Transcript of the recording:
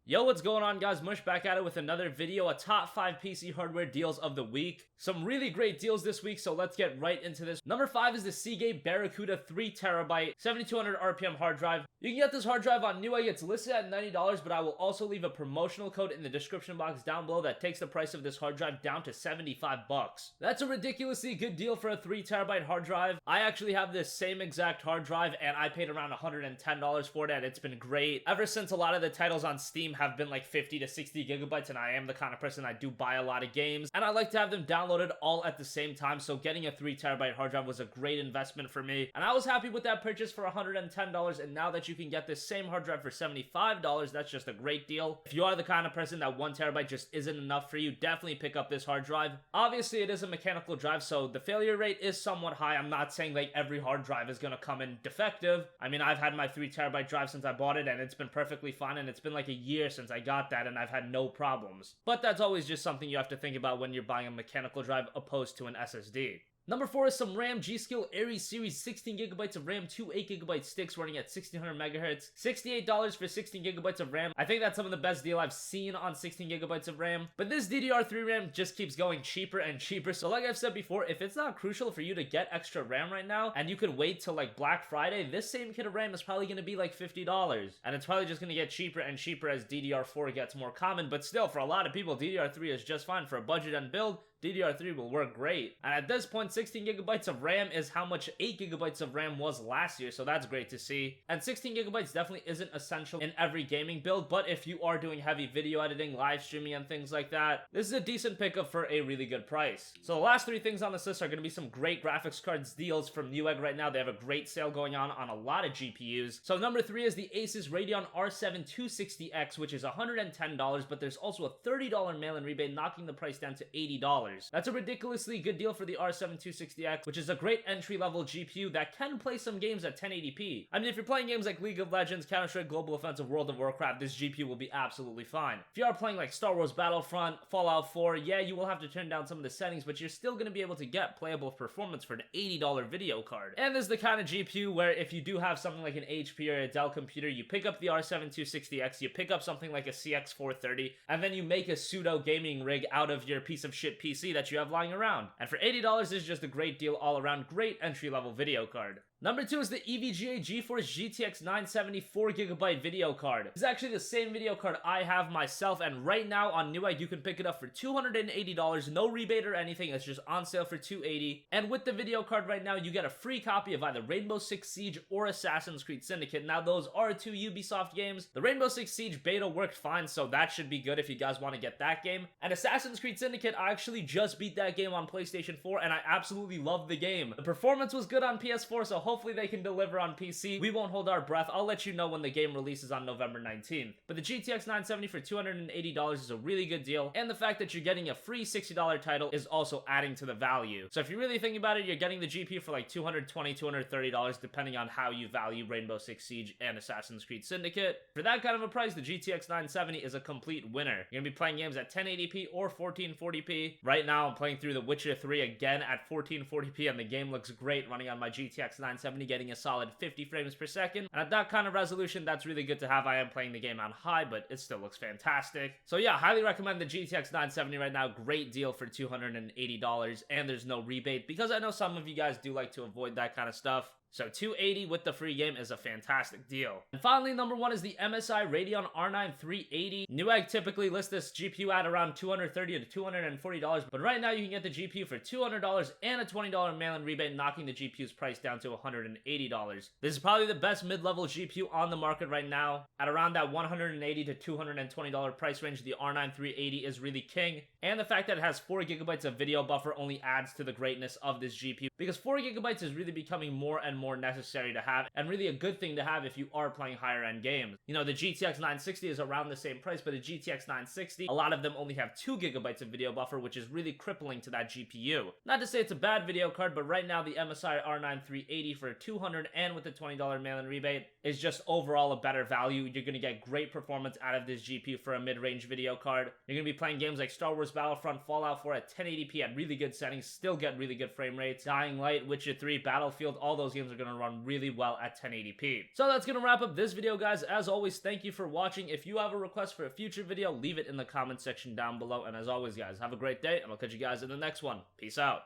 Yo, what's going on, guys? Mush back at it with another video, a top 5 PC hardware deals of the week. Some really great deals this week, so let's get right into this. Number 5 is the Seagate Barracuda 3TB, 7200 RPM hard drive. You can get this hard drive on Newegg. It's listed at $90, but I will also leave a promotional code in the description box down below that takes the price of this hard drive down to 75 bucks. That's a ridiculously good deal for a 3TB hard drive. I actually have this same exact hard drive, and I paid around $110 for it, and it's been great. Ever since a lot of the titles on Steam have been like 50 to 60 gigabytes, and I am the kind of person that do buy a lot of games, and I like to have them downloaded all at the same time, so getting a 3TB hard drive was a great investment for me, and I was happy with that purchase for $110, and now that you can get this same hard drive for $75, that's just a great deal. If you are the kind of person that 1TB just isn't enough for you, definitely pick up this hard drive. Obviously, it is a mechanical drive, so the failure rate is somewhat high. I'm not saying like every hard drive is gonna come in defective. I mean, I've had my 3TB drive since I bought it, and it's been perfectly fine, and it's been like a year since I got that, and I've had no problems. But that's always just something you have to think about when you're buying a mechanical drive opposed to an SSD. Number 4 is some RAM G.SKILL Aries Series 16GB of RAM, 2 8GB sticks running at 1600 MHz, $68 for 16GB of RAM. I think that's some of the best deal I've seen on 16GB of RAM. But this DDR3 RAM just keeps going cheaper and cheaper. So like I've said before, if it's not crucial for you to get extra RAM right now, and you can wait till like Black Friday, this same kit of RAM is probably going to be like $50. And it's probably just going to get cheaper and cheaper as DDR4 gets more common. But still, for a lot of people, DDR3 is just fine. For a budget and build, DDR3 will work great. And at this point, 16GB of RAM is how much 8GB of RAM was last year, so that's great to see. And 16GB definitely isn't essential in every gaming build, but if you are doing heavy video editing, live streaming, and things like that, this is a decent pickup for a really good price. So the last 3 things on this list are going to be some great graphics cards deals from Newegg right now. They have a great sale going on a lot of GPUs. So number 3 is the ASUS Radeon R9 260X, which is $110, but there's also a $30 mail-in rebate, knocking the price down to $80. That's a ridiculously good deal for the R9 260X, which is a great entry-level GPU that can play some games at 1080p. I mean, if you're playing games like League of Legends, Counter-Strike, Global Offensive, World of Warcraft, this GPU will be absolutely fine. If you are playing like Star Wars Battlefront, Fallout 4, yeah, you will have to turn down some of the settings, but you're still going to be able to get playable performance for an $80 video card. And this is the kind of GPU where if you do have something like an HP or a Dell computer, you pick up the R9 260X, you pick up something like a CX430, and then you make a pseudo gaming rig out of your piece of shit PC that you have lying around. And for $80, this is just a great deal all around, great entry-level video card. Number 2 is the EVGA GeForce GTX 970 4GB video card. It's actually the same video card I have myself, and right now on Newegg you can pick it up for $280, no rebate or anything, it's just on sale for $280. And with the video card right now, you get a free copy of either Rainbow Six Siege or Assassin's Creed Syndicate. Now those are 2 Ubisoft games. The Rainbow Six Siege beta worked fine, so that should be good if you guys want to get that game. And Assassin's Creed Syndicate, I actually just beat that game on PlayStation 4, and I absolutely loved the game. The performance was good on PS4, so hopefully they can deliver on PC. We won't hold our breath. I'll let you know when the game releases on November 19th. But the GTX 970 for $280 is a really good deal, and the fact that you're getting a free $60 title is also adding to the value. So if you're really thinking about it, you're getting the GPU for like $220, $230, depending on how you value Rainbow Six Siege and Assassin's Creed Syndicate. For that kind of a price, the GTX 970 is a complete winner. You're gonna be playing games at 1080p or 1440p. Right now, I'm playing through The Witcher 3 again at 1440p, and the game looks great running on my GTX 970, getting a solid 50 frames per second. And at that kind of resolution, that's really good to have. I am playing the game on high, but it still looks fantastic. So yeah, highly recommend the GTX 970 right now. Great deal for $280, and there's no rebate, because I know some of you guys do like to avoid that kind of stuff. So $280 with the free game is a fantastic deal. And finally, number 1 is the MSI Radeon R9 380. Newegg typically lists this GPU at around $230 to $240, but right now you can get the GPU for $200 and a $20 mail-in rebate, knocking the GPU's price down to $180. This is probably the best mid-level GPU on the market right now. At around that $180 to $220 price range, the R9 380 is really king. And the fact that it has 4GB of video buffer only adds to the greatness of this GPU, because 4GB is really becoming more and more necessary to have, and really a good thing to have if you are playing higher end games. You know, the GTX 960 is around the same price, but the GTX 960, a lot of them only have 2GB of video buffer, which is really crippling to that GPU. Not to say it's a bad video card, but right now the MSI R9 380 for $200 and with the $20 mail-in rebate is just overall a better value. You're going to get great performance out of this GPU for a mid-range video card. You're going to be playing games like Star Wars Battlefront, Fallout 4 at 1080p at really good settings, still get really good frame rates. Dying Light, Witcher 3, Battlefield, all those games games are going to run really well at 1080p. So that's going to wrap up this video, guys. As always, thank you for watching. If you have a request for a future video, leave it in the comment section down below. And as always, guys, have a great day, and I'll catch you guys in the next one. Peace out.